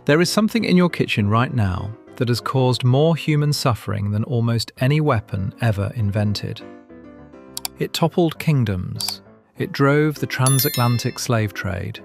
There is something in your kitchen right now that has caused more human suffering than almost any weapon ever invented. It toppled kingdoms. It drove the transatlantic slave trade.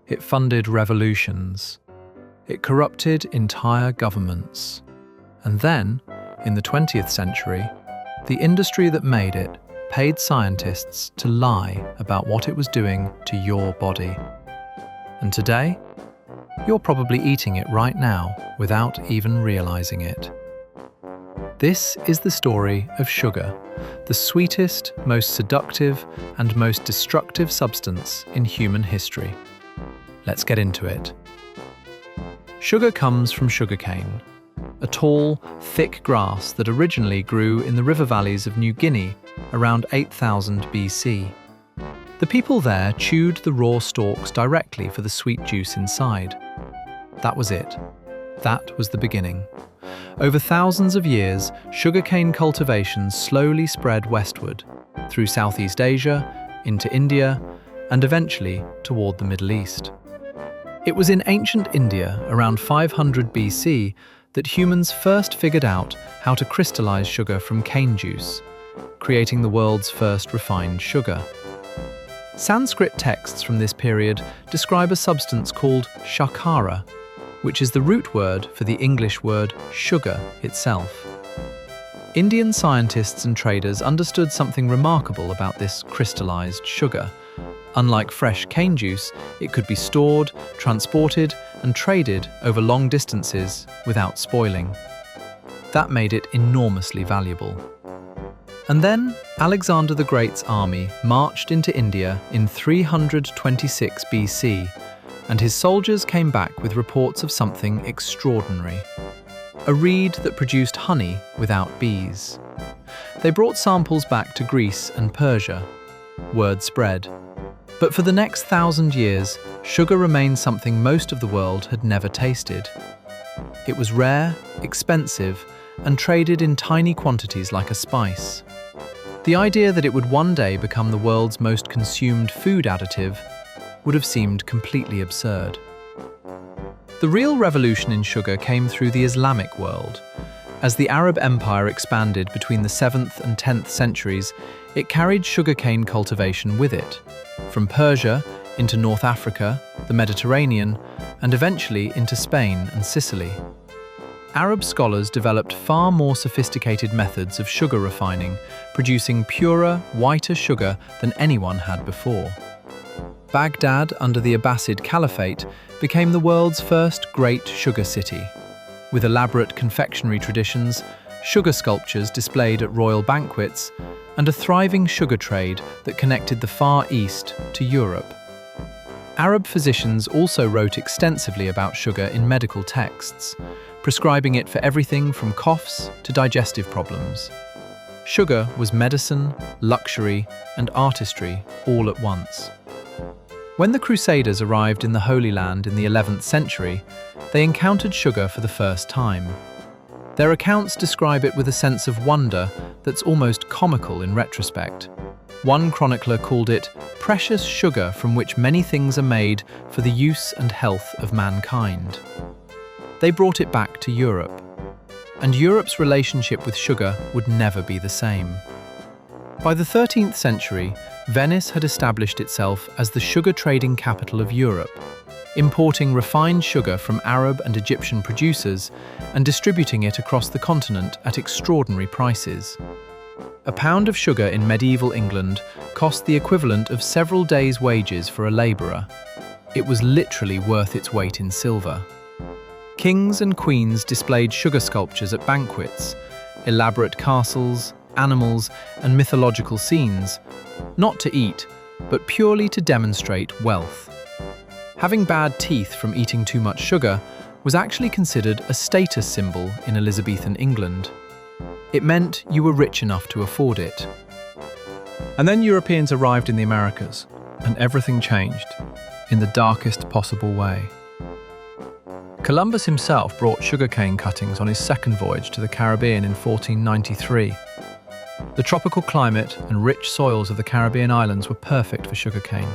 It funded revolutions. It corrupted entire governments. And then, in the 20th century, the industry that made it paid scientists to lie about what it was doing to your body. And today, you're probably eating it right now without even realizing it. This is the story of sugar, the sweetest, most seductive, and most destructive substance in human history. Let's get into it. Sugar comes from sugarcane, a tall, thick grass that originally grew in the river valleys of New Guinea around 8000 BC. The people there chewed the raw stalks directly for the sweet juice inside. That was it. That was the beginning. Over thousands of years, sugarcane cultivation slowly spread westward, through Southeast Asia, into India, and eventually toward the Middle East. It was in ancient India, around 500 BC, that humans first figured out how to crystallize sugar from cane juice, creating the world's first refined sugar. Sanskrit texts from this period describe a substance called shakara, which is the root word for the English word sugar itself. Indian scientists and traders understood something remarkable about this crystallized sugar. Unlike fresh cane juice, it could be stored, transported, and traded over long distances without spoiling. That made it enormously valuable. And then Alexander the Great's army marched into India in 326 BC, and his soldiers came back with reports of something extraordinary. A reed that produced honey without bees. They brought samples back to Greece and Persia. Word spread. But for the next 1,000 years, sugar remained something most of the world had never tasted. It was rare, expensive, and traded in tiny quantities like a spice. The idea that it would one day become the world's most consumed food additive would have seemed completely absurd. The real revolution in sugar came through the Islamic world. As the Arab Empire expanded between the 7th and 10th centuries, it carried sugarcane cultivation with it, from Persia into North Africa, the Mediterranean, and eventually into Spain and Sicily. Arab scholars developed far more sophisticated methods of sugar refining, producing purer, whiter sugar than anyone had before. Baghdad, under the Abbasid Caliphate, became the world's first great sugar city. With elaborate confectionery traditions, sugar sculptures displayed at royal banquets, and a thriving sugar trade that connected the Far East to Europe. Arab physicians also wrote extensively about sugar in medical texts, prescribing it for everything from coughs to digestive problems. Sugar was medicine, luxury, and artistry all at once. When the Crusaders arrived in the Holy Land in the 11th century, they encountered sugar for the first time. Their accounts describe it with a sense of wonder that's almost comical in retrospect. One chronicler called it precious sugar from which many things are made for the use and health of mankind. They brought it back to Europe, and Europe's relationship with sugar would never be the same. By the 13th century, Venice had established itself as the sugar trading capital of Europe, importing refined sugar from Arab and Egyptian producers and distributing it across the continent at extraordinary prices. A pound of sugar in medieval England cost the equivalent of several days' wages for a labourer. It was literally worth its weight in silver. Kings and queens displayed sugar sculptures at banquets, elaborate castles, animals, and mythological scenes, not to eat, but purely to demonstrate wealth. Having bad teeth from eating too much sugar was actually considered a status symbol in Elizabethan England. It meant you were rich enough to afford it. And then Europeans arrived in the Americas, and everything changed, in the darkest possible way. Columbus himself brought sugarcane cuttings on his second voyage to the Caribbean in 1493. The tropical climate and rich soils of the Caribbean islands were perfect for sugarcane.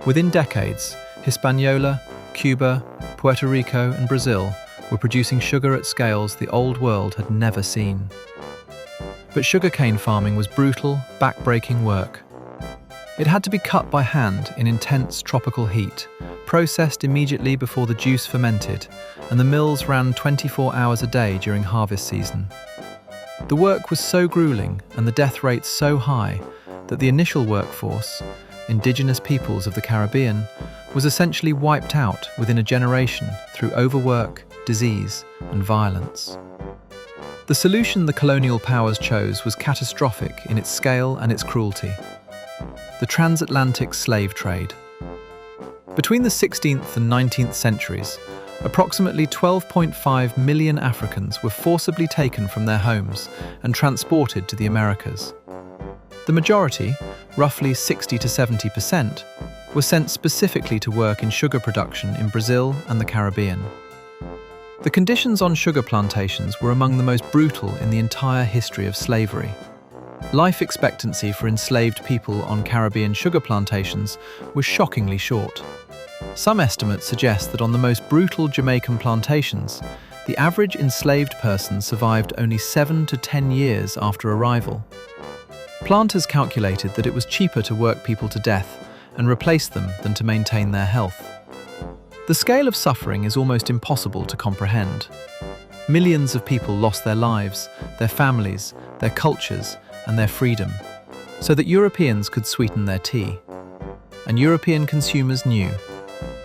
Within decades, Hispaniola, Cuba, Puerto Rico, and Brazil were producing sugar at scales the Old World had never seen. But sugarcane farming was brutal, back-breaking work. It had to be cut by hand in intense tropical heat, processed immediately before the juice fermented, and the mills ran 24 hours a day during harvest season. The work was so grueling and the death rate so high that the initial workforce, indigenous peoples of the Caribbean, was essentially wiped out within a generation through overwork, disease, and violence. The solution the colonial powers chose was catastrophic in its scale and its cruelty: the transatlantic slave trade. Between the 16th and 19th centuries, approximately 12.5 million Africans were forcibly taken from their homes and transported to the Americas. The majority, roughly 60 to 70%, were sent specifically to work in sugar production in Brazil and the Caribbean. The conditions on sugar plantations were among the most brutal in the entire history of slavery. Life expectancy for enslaved people on Caribbean sugar plantations was shockingly short. Some estimates suggest that on the most brutal Jamaican plantations, the average enslaved person survived only 7 to 10 years after arrival. Planters calculated that it was cheaper to work people to death and replace them than to maintain their health. The scale of suffering is almost impossible to comprehend. Millions of people lost their lives, their families, their cultures, and their freedom, so that Europeans could sweeten their tea. And European consumers knew.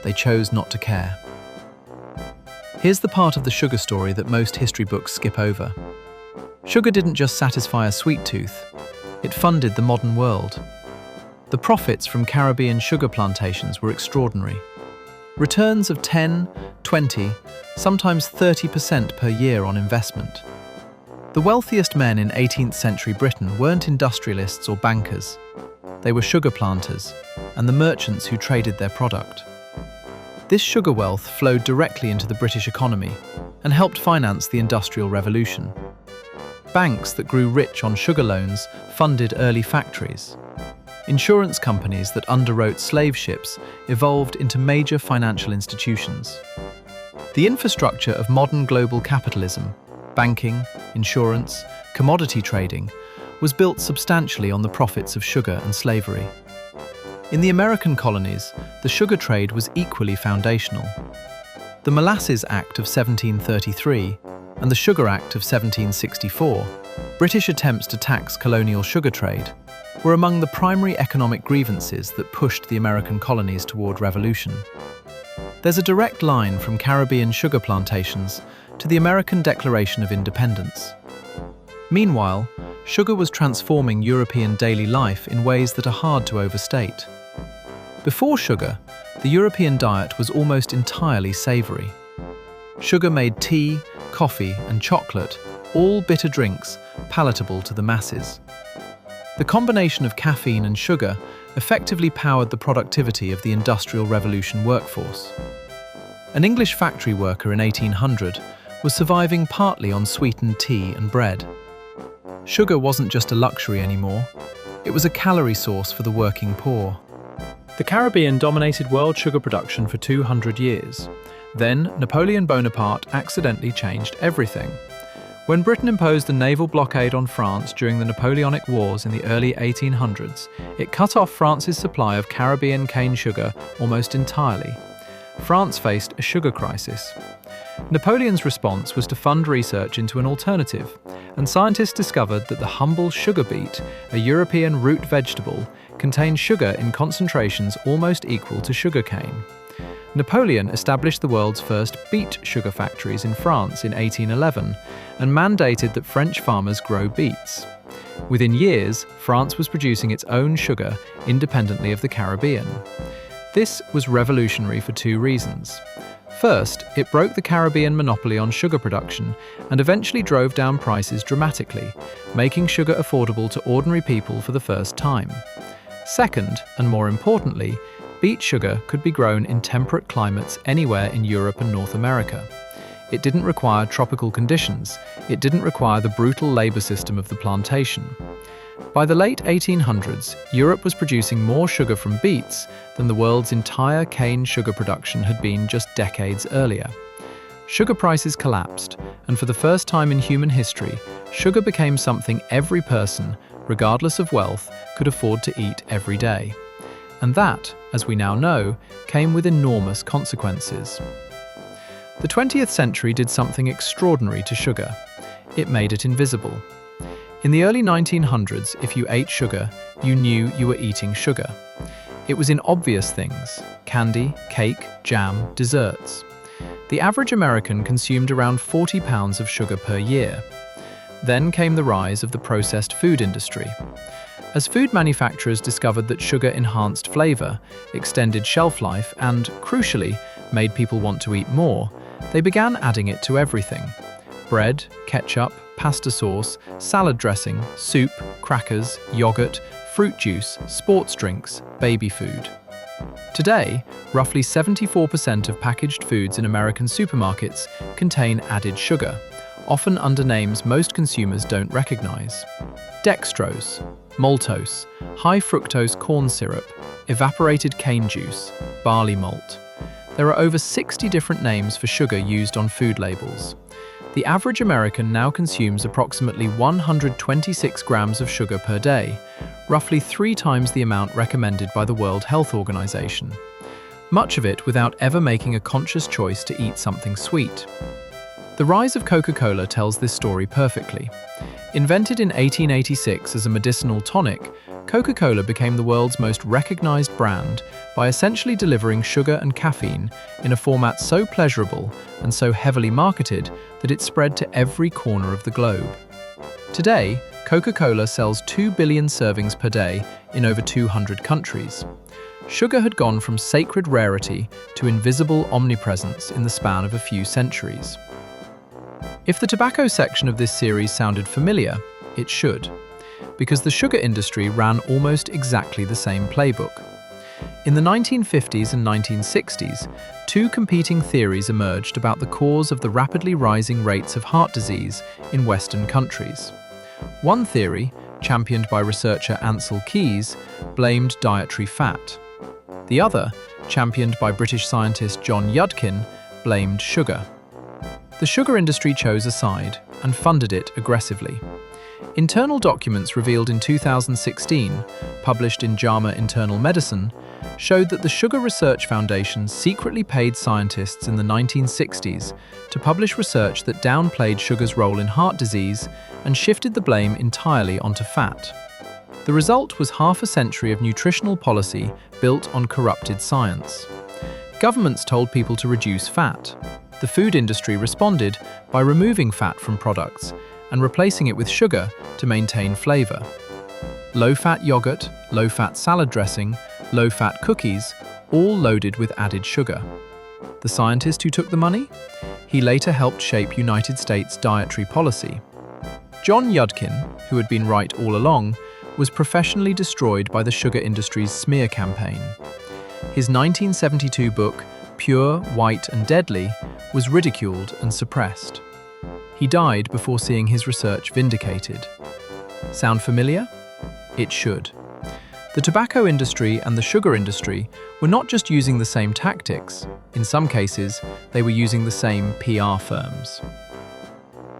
They chose not to care. Here's the part of the sugar story that most history books skip over. Sugar didn't just satisfy a sweet tooth, it funded the modern world. The profits from Caribbean sugar plantations were extraordinary. Returns of 10, 20, sometimes 30% per year on investment. The wealthiest men in 18th century Britain weren't industrialists or bankers. They were sugar planters and the merchants who traded their product. This sugar wealth flowed directly into the British economy and helped finance the Industrial Revolution. Banks that grew rich on sugar loans funded early factories. Insurance companies that underwrote slave ships evolved into major financial institutions. The infrastructure of modern global capitalism, banking, insurance, commodity trading, was built substantially on the profits of sugar and slavery. In the American colonies, the sugar trade was equally foundational. The Molasses Act of 1733 and the Sugar Act of 1764, British attempts to tax colonial sugar trade, were among the primary economic grievances that pushed the American colonies toward revolution. There's a direct line from Caribbean sugar plantations to the American Declaration of Independence. Meanwhile, sugar was transforming European daily life in ways that are hard to overstate. Before sugar, the European diet was almost entirely savoury. Sugar made tea, coffee, and chocolate, all bitter drinks, palatable to the masses. The combination of caffeine and sugar effectively powered the productivity of the Industrial Revolution workforce. An English factory worker in 1800 was surviving partly on sweetened tea and bread. Sugar wasn't just a luxury anymore, it was a calorie source for the working poor. The Caribbean dominated world sugar production for 200 years. Then, Napoleon Bonaparte accidentally changed everything. When Britain imposed a naval blockade on France during the Napoleonic Wars in the early 1800s, it cut off France's supply of Caribbean cane sugar almost entirely. France faced a sugar crisis. Napoleon's response was to fund research into an alternative, and scientists discovered that the humble sugar beet, a European root vegetable, contained sugar in concentrations almost equal to sugarcane. Napoleon established the world's first beet sugar factories in France in 1811 and mandated that French farmers grow beets. Within years, France was producing its own sugar independently of the Caribbean. This was revolutionary for two reasons. First, it broke the Caribbean monopoly on sugar production and eventually drove down prices dramatically, making sugar affordable to ordinary people for the first time. Second, and more importantly, beet sugar could be grown in temperate climates anywhere in Europe and North America. It didn't require tropical conditions, it didn't require the brutal labour system of the plantation. By the late 1800s, Europe was producing more sugar from beets than the world's entire cane sugar production had been just decades earlier. Sugar prices collapsed, and for the first time in human history, sugar became something every person, regardless of wealth, could afford to eat every day. And that, as we now know, came with enormous consequences. The 20th century did something extraordinary to sugar. It made it invisible. In the early 1900s, if you ate sugar, you knew you were eating sugar. It was in obvious things: candy, cake, jam, desserts. The average American consumed around 40 pounds of sugar per year. Then came the rise of the processed food industry. As food manufacturers discovered that sugar enhanced flavor, extended shelf life, and, crucially, made people want to eat more, they began adding it to everything: bread, ketchup, pasta sauce, salad dressing, soup, crackers, yogurt, fruit juice, sports drinks, baby food. Today, roughly 74% of packaged foods in American supermarkets contain added sugar, often under names most consumers don't recognize. Dextrose, maltose, high fructose corn syrup, evaporated cane juice, barley malt. There are over 60 different names for sugar used on food labels. The average American now consumes approximately 126 grams of sugar per day, roughly 3 times the amount recommended by the World Health Organization. Much of it without ever making a conscious choice to eat something sweet. The rise of Coca-Cola tells this story perfectly. Invented in 1886 as a medicinal tonic, Coca-Cola became the world's most recognized brand by essentially delivering sugar and caffeine in a format so pleasurable and so heavily marketed that it spread to every corner of the globe. Today, Coca-Cola sells 2 billion servings per day in over 200 countries. Sugar had gone from sacred rarity to invisible omnipresence in the span of a few centuries. If the tobacco section of this series sounded familiar, it should, because the sugar industry ran almost exactly the same playbook. In the 1950s and 1960s, 2 competing theories emerged about the cause of the rapidly rising rates of heart disease in Western countries. One theory, championed by researcher Ansel Keys, blamed dietary fat. The other, championed by British scientist John Yudkin, blamed sugar. The sugar industry chose a side and funded it aggressively. Internal documents revealed in 2016, published in JAMA Internal Medicine, showed that the Sugar Research Foundation secretly paid scientists in the 1960s to publish research that downplayed sugar's role in heart disease and shifted the blame entirely onto fat. The result was half a century of nutritional policy built on corrupted science. Governments told people to reduce fat. The food industry responded by removing fat from products and replacing it with sugar to maintain flavor. Low-fat yogurt, low-fat salad dressing, low-fat cookies, all loaded with added sugar. The scientist who took the money? He later helped shape United States dietary policy. John Yudkin, who had been right all along, was professionally destroyed by the sugar industry's smear campaign. His 1972 book, Pure, White and Deadly, was ridiculed and suppressed. He died before seeing his research vindicated. Sound familiar? It should. The tobacco industry and the sugar industry were not just using the same tactics. In some cases, they were using the same PR firms.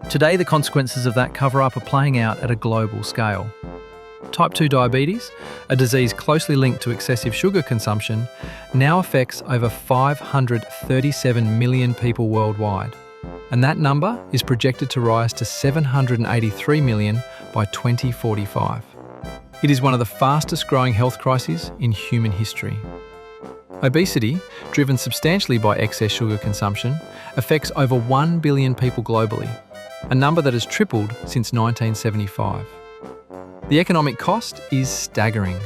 Today, the consequences of that cover-up are playing out at a global scale. Type 2 diabetes, a disease closely linked to excessive sugar consumption, now affects over 537 million people worldwide. And that number is projected to rise to 783 million by 2045. It is one of the fastest growing health crises in human history. Obesity, driven substantially by excess sugar consumption, affects over 1 billion people globally, a number that has tripled since 1975. The economic cost is staggering.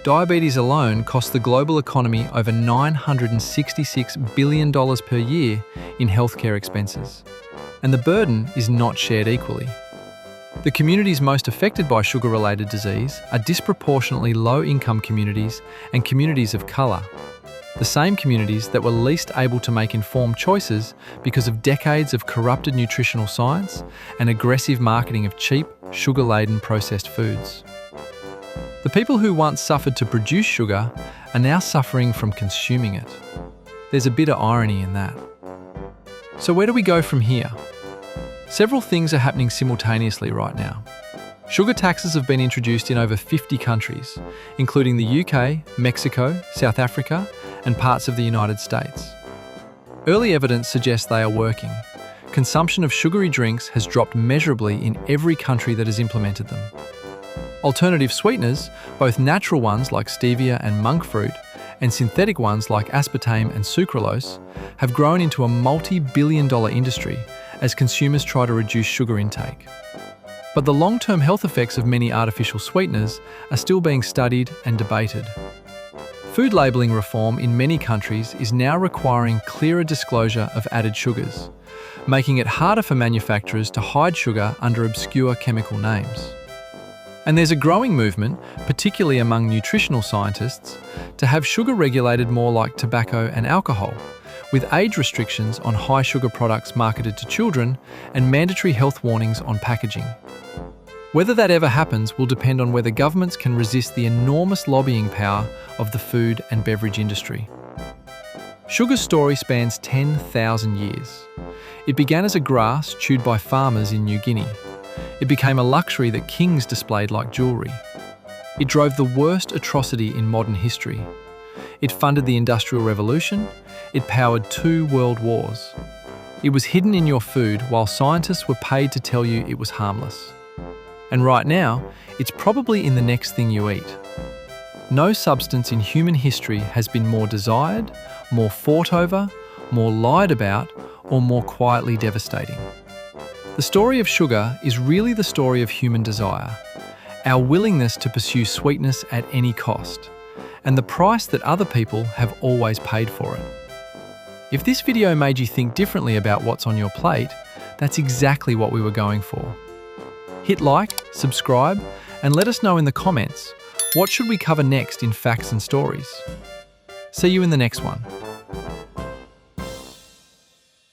Diabetes alone costs the global economy over $966 billion per year in healthcare expenses. And the burden is not shared equally. The communities most affected by sugar-related disease are disproportionately low-income communities and communities of colour. The same communities that were least able to make informed choices because of decades of corrupted nutritional science and aggressive marketing of cheap, sugar-laden processed foods. The people who once suffered to produce sugar are now suffering from consuming it. There's a bitter irony in that. So where do we go from here? Several things are happening simultaneously right now. Sugar taxes have been introduced in over 50 countries, including the UK, Mexico, South Africa, and parts of the United States. Early evidence suggests they are working. Consumption of sugary drinks has dropped measurably in every country that has implemented them. Alternative sweeteners, both natural ones like stevia and monk fruit, and synthetic ones like aspartame and sucralose, have grown into a multi-billion-dollar industry as consumers try to reduce sugar intake. But the long-term health effects of many artificial sweeteners are still being studied and debated. Food labelling reform in many countries is now requiring clearer disclosure of added sugars, making it harder for manufacturers to hide sugar under obscure chemical names. And there's a growing movement, particularly among nutritional scientists, to have sugar regulated more like tobacco and alcohol, with age restrictions on high sugar products marketed to children and mandatory health warnings on packaging. Whether that ever happens will depend on whether governments can resist the enormous lobbying power of the food and beverage industry. Sugar's story spans 10,000 years. It began as a grass chewed by farmers in New Guinea. It became a luxury that kings displayed like jewellery. It drove the worst atrocity in modern history. It funded the Industrial Revolution. It powered 2 world wars. It was hidden in your food while scientists were paid to tell you it was harmless. And right now, it's probably in the next thing you eat. No substance in human history has been more desired, more fought over, more lied about, or more quietly devastating. The story of sugar is really the story of human desire, our willingness to pursue sweetness at any cost, and the price that other people have always paid for it. If this video made you think differently about what's on your plate, that's exactly what we were going for. Hit like, subscribe, and let us know in the comments, what should we cover next in Facts and Stories? See you in the next one.